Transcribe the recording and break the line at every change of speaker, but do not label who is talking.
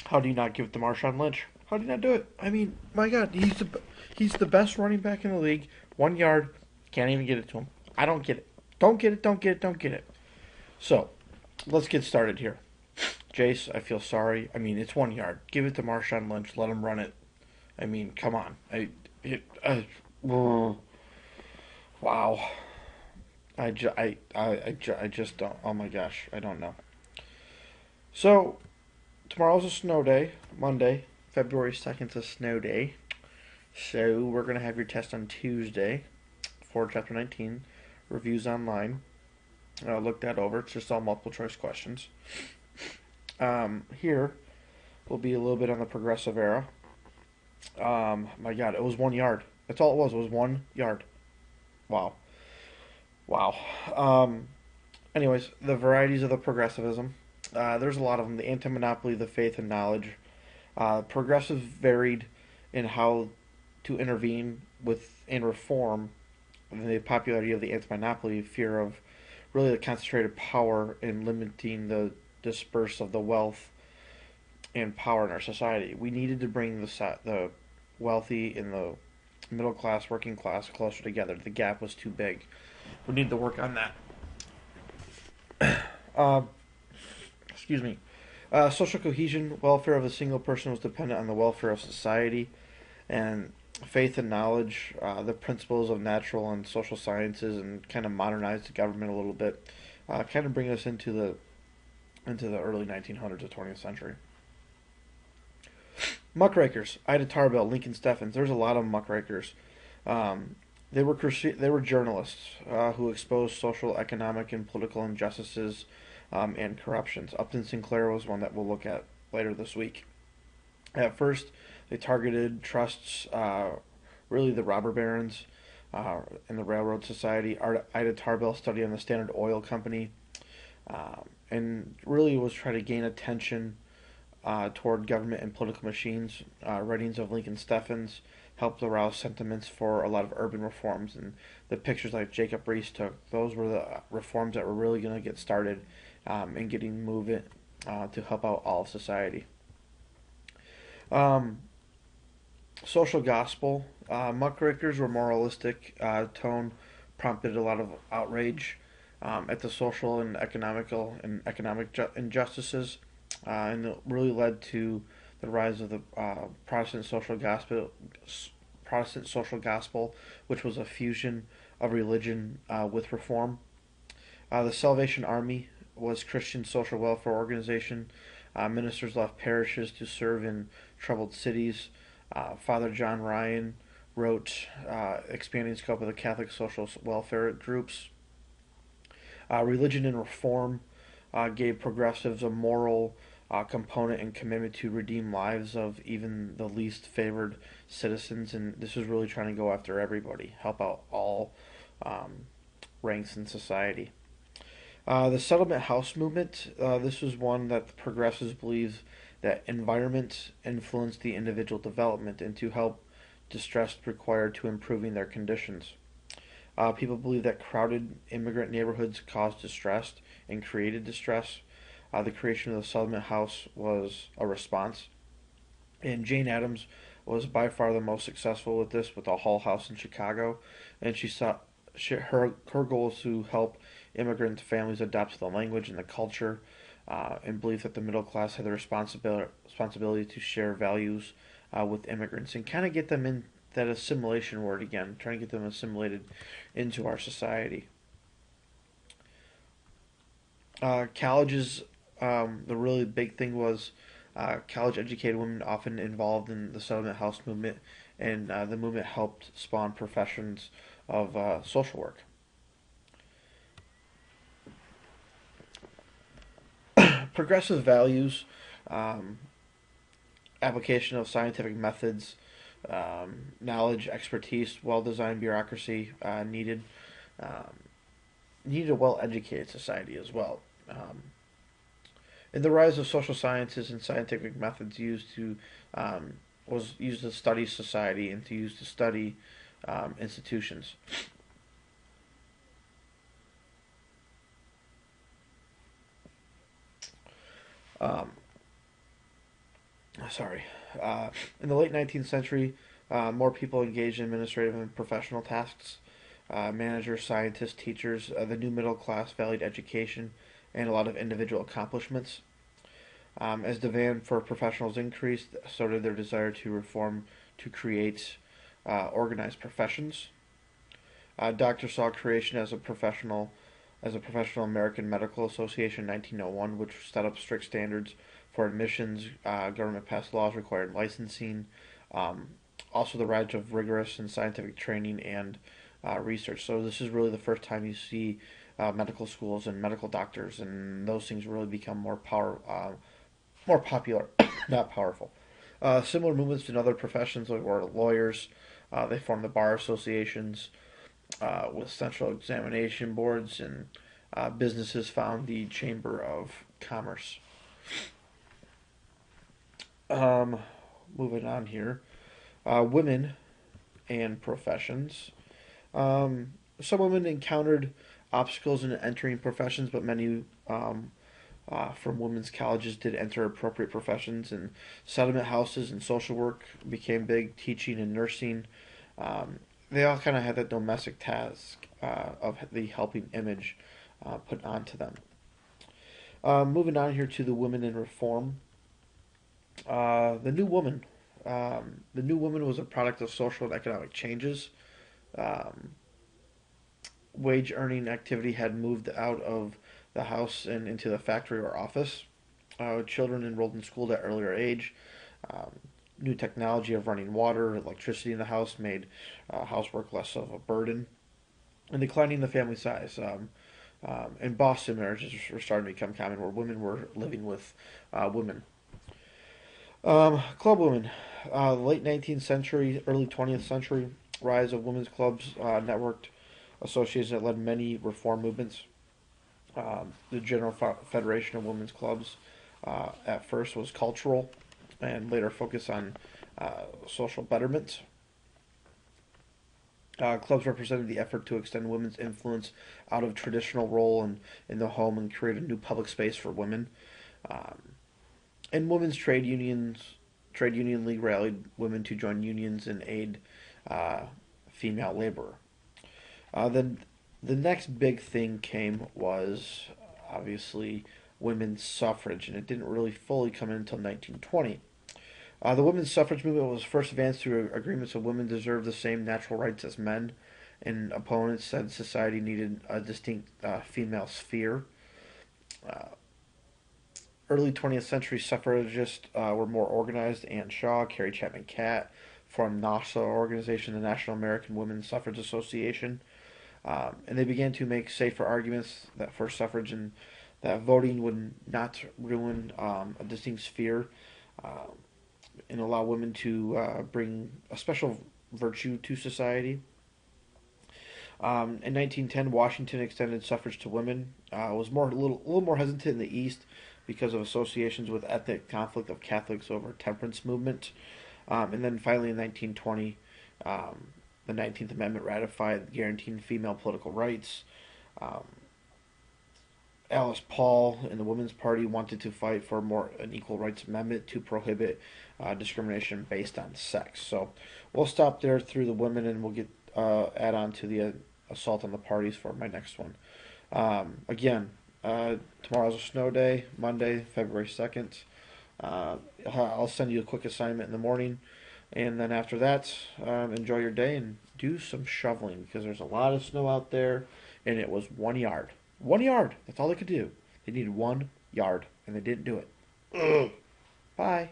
How do you not give it to Marshawn Lynch? How do you not do it? I mean, my God, he's the best running back in the league. 1 yard, can't even get it to him. I don't get it. Don't get it. Don't get it. Don't get it. So let's get started here. Jace, I feel sorry. I mean, it's 1 yard. Give it to Marshawn Lynch. Let him run it. I mean, come on. Wow. I just don't. Oh my gosh, I don't know. So tomorrow's a snow day. Monday, February 2nd, is a snow day. So we're gonna have your test on Tuesday for Chapter 19. Reviews online. Look that over. It's just all multiple choice questions. Here will be a little bit on the progressive era. My God, it was 1 yard. That's all it was. It was 1 yard. Wow. Wow. Anyways, the varieties of the progressivism. There's a lot of them. The anti-monopoly, the faith and knowledge. Progressives varied in how to intervene with and reform the popularity of the anti-monopoly, fear of really the concentrated power in limiting the disperse of the wealth and power in our society. We needed to bring the wealthy and the middle class, working class closer together. The gap was too big. We need to work on that. Um, excuse me. Social cohesion, welfare of a single person was dependent on the welfare of society, and faith and knowledge, the principles of natural and social sciences, and kind of modernize the government a little bit. Kind of bring us into the early 1900s of 20th century. Muckrakers, Ida Tarbell, Lincoln Steffens. There's a lot of muckrakers. Um, they were journalists who exposed social, economic, and political injustices and corruptions. Upton Sinclair was one that we'll look at later this week. At first, they targeted trusts, really the robber barons and the Railroad Society. Ida Tarbell studied on the Standard Oil Company and really was trying to gain attention toward government and political machines. Writings of Lincoln Steffens helped arouse sentiments for a lot of urban reforms, and the pictures like Jacob Riis took, those were the reforms that were really going to get started and getting movement to help out all of society. Um, Social gospel, muckrakers were moralistic tone, prompted a lot of outrage at the social and economic injustices, and it really led to the rise of the Protestant social gospel, which was a fusion of religion with reform. The Salvation Army was Christian social welfare organization. Ministers left parishes to serve in troubled cities. Father John Ryan wrote expanding scope of the Catholic social welfare groups. Religion and reform gave progressives a moral component and commitment to redeem lives of even the least favored citizens, and this was really trying to go after everybody, help out all um, ranks in society. The settlement house movement, this was one that the progressives believed that environment influenced the individual development and to help distressed required to improving their conditions. People believe that crowded immigrant neighborhoods caused distress and created distress. The creation of the settlement house was a response. And Jane Addams was by far the most successful with this, with the Hull House in Chicago. And her goal is to help immigrant families adapt to the language and the culture, and believe that the middle class had the responsibility to share values with immigrants and kind of get them in that assimilation word again, trying to get them assimilated into our society. Colleges, the really big thing was college educated women often involved in the settlement house movement, and the movement helped spawn professions of social work. Progressive values, um, application of scientific methods, knowledge, expertise, well designed bureaucracy um, needed a well educated society as well. In the rise of social sciences and scientific methods um, used to study society and to use to study institutions. Um, Sorry. Uh, in the late 19th century, more people engaged in administrative and professional tasks. Managers, scientists, teachers, the new middle class valued education and a lot of individual accomplishments. As demand for professionals increased, so did their desire to reform to create organized professions. Doctor saw creation as a professional American Medical Association in 1901, which set up strict standards for admissions. Government passed laws required licensing. Um, Also, the rise of rigorous and scientific training and research. So this is really the first time you see medical schools and medical doctors, and those things really become more popular, not powerful. Similar movements in other professions, like were lawyers. They formed the bar associations with central examination boards, and businesses found the Chamber of Commerce. Um, Moving on here, women and professions. Some women encountered obstacles in entering professions, but many from women's colleges did enter appropriate professions, and settlement houses and social work became big, teaching and nursing. Um, they all kind of had that domestic task of the helping image put onto them. Moving on here to the women in reform. The new woman. The new woman was a product of social and economic changes. Um, Wage earning activity had moved out of the house and into the factory or office. Children enrolled in school at an earlier age. Um, New technology of running water, electricity in the house made housework less of a burden. And declining the family size. In Boston, marriages were starting to become common where women were living with women. Club women. Late 19th century, early 20th century, rise of women's clubs, networked associations that led many reform movements. The General Federation of Women's Clubs at first was cultural and later focused on social betterment. Clubs represented the effort to extend women's influence out of traditional role in the home and create a new public space for women. Um, and women's trade union league rallied women to join unions and aid uh, female labor. Then the next big thing came was obviously women's suffrage, and it didn't really fully come in until 1920. The women's suffrage movement was first advanced through agreements that women deserved the same natural rights as men, and opponents said society needed a distinct female sphere. Uh, Early 20th century suffragists were more organized. Anne Shaw, Carrie Chapman Catt formed NASA organization, the National American Women's Suffrage Association, and they began to make safer arguments that for suffrage and that voting would not ruin a distinct sphere uh, and allow women to bring a special virtue to society. In 1910, Washington extended suffrage to women. Was little more hesitant in the East because of associations with ethnic conflict of Catholics over temperance movement. And then finally, in 1920, the 19th Amendment ratified guaranteeing female political rights. Um, Alice Paul in the Women's Party wanted to fight for an equal rights amendment to prohibit discrimination based on sex. So we'll stop there through the women, and we'll get add on to the assault on the parties for my next one. Again, tomorrow's a snow day, Monday, February 2nd. I'll send you a quick assignment in the morning, and then after that, enjoy your day and do some shoveling because there's a lot of snow out there, and it was 1 yard. 1 yard. That's all they could do. They needed 1 yard, and they didn't do it. Ugh. Bye.